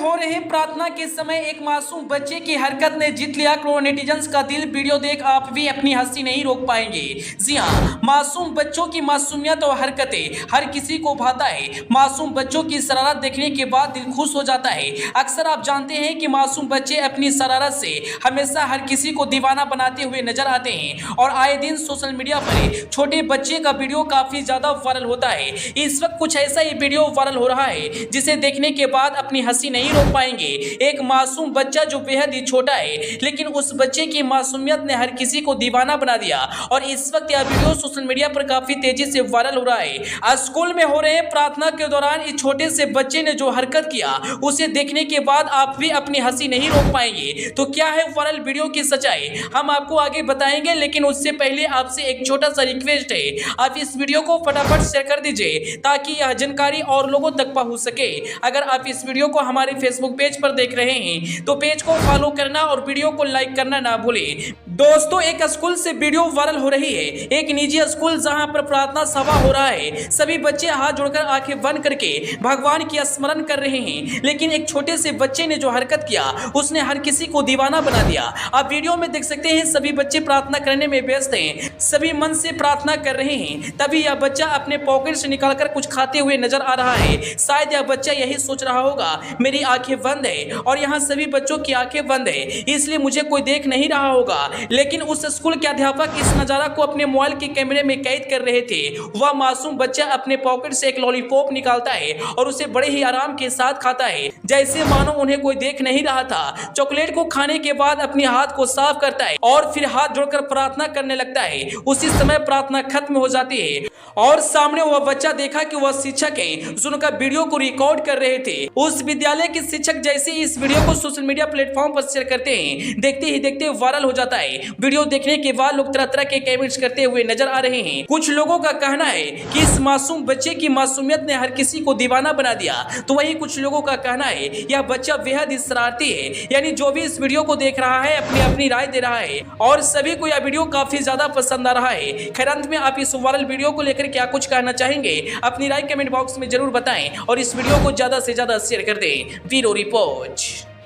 हो रहे प्रार्थना के समय एक मासूम बच्चे की हरकत ने जीत लिया करोड़ों नेटिजन्स का दिल। वीडियो देख आप भी अपनी हंसी नहीं रोक पाएंगे। जी हाँ, मासूम बच्चों की मासूमियत और हरकतें हर किसी को भाता है। मासूम बच्चों की शरारत देखने के बाद दिल खुश हो जाता है। अक्सर आप जानते हैं कि मासूम बच्चे अपनी शरारत से हमेशा हर किसी को दीवाना बनाते हुए नजर आते हैं और आए दिन सोशल मीडिया पर छोटे बच्चे का वीडियो काफी ज्यादा वायरल होता है। इस वक्त कुछ ऐसा ही वीडियो वायरल हो रहा है जिसे देखने के बाद अपनी हंसी नहीं रोक पाएंगे। एक मासूम बच्चा जो बेहद ही छोटा है, लेकिन उस बच्चे की मासूमियत ने हर किसी को दीवाना बना दिया और इस वक्त यह वीडियो सोशल मीडिया पर काफी तेजी से वायरल हो रहा है। स्कूल में हो रहे प्रार्थना के दौरान इस छोटे से बच्चे ने जो हरकत किया उसे देखने के बाद आप भी अपनी हंसी नहीं रोक पाएंगे। तो क्या है वायरल वीडियो की सच्चाई, हम आपको आगे बताएंगे, लेकिन उससे पहले आपसे एक छोटा सा रिक्वेस्ट है, आप इस वीडियो को फटाफट शेयर कर दीजिए ताकि यह जानकारी और लोगों तक पहुंच सके। अगर आप इस वीडियो को हमारे फेसबुक पेज पर देख रहे हैं तो पेज को फॉलो करना और वीडियो को लाइक करना ना भूलें। दोस्तों, एक स्कूल से वीडियो वायरल हो रही है। एक निजी स्कूल जहां पर प्रार्थना सभा हो रहा है। सभी बच्चे हाथ जोड़कर आंखें बंद करके भगवान की स्मरण कर रहे हैं, लेकिन एक छोटे से बच्चे ने जो हरकत किया उसने हर किसी को दीवाना बना दिया। आप वीडियो में देख सकते हैं सभी बच्चे प्रार्थना करने में व्यस्त हैं, सभी मन से प्रार्थना कर रहे हैं। तभी यह बच्चा अपने पॉकेट से निकालकर कुछ खाते हुए नजर आ रहा है। शायद यह बच्चा यही सोच रहा होगा मेरी आंखें बंद है और यहाँ सभी बच्चों की आंखें बंद है, इसलिए मुझे कोई देख नहीं रहा होगा। लेकिन उस स्कूल के अध्यापक इस नजारा को अपने मोबाइल के कैमरे में कैद कर रहे थे। वह मासूम बच्चा अपने पॉकेट से एक लॉलीपॉप निकालता है और उसे बड़े ही आराम के साथ खाता है, जैसे मानो उन्हें कोई देख नहीं रहा था। चॉकलेट को खाने के बाद अपने हाथ को साफ करता है और फिर हाथ जोड़कर प्रार्थना करने लगता है। उसी समय प्रार्थना खत्म हो जाती है और सामने वह बच्चा देखा कि वह शिक्षक है जो उनका वीडियो को रिकॉर्ड कर रहे थे। उस विद्यालय के शिक्षक जैसे इस वीडियो को सोशल मीडिया प्लेटफॉर्म पर शेयर करते हैं, देखते ही देखते वायरल हो जाता है। वीडियो देखने के बाद लोग तरह तरह के कमेंट्स करते हुए नजर आ रहे हैं। कुछ लोगों का कहना है कि इस मासूम बच्चे की मासूमियत ने हर किसी को दीवाना बना दिया, तो वहीं कुछ लोगों का कहना है यह बच्चा बेहद ही शरारती है। यानी जो भी इस वीडियो को देख रहा है अपनी अपनी राय दे रहा है और सभी को यह वीडियो काफी ज्यादा पसंद आ रहा है। खैर, अंत में आप इस वायरल वीडियो को लेकर क्या कुछ कहना चाहेंगे अपनी राय कमेंट बॉक्स में जरूर बताएं और इस वीडियो को ज्यादा से ज्यादा शेयर कर दें। Bureau report.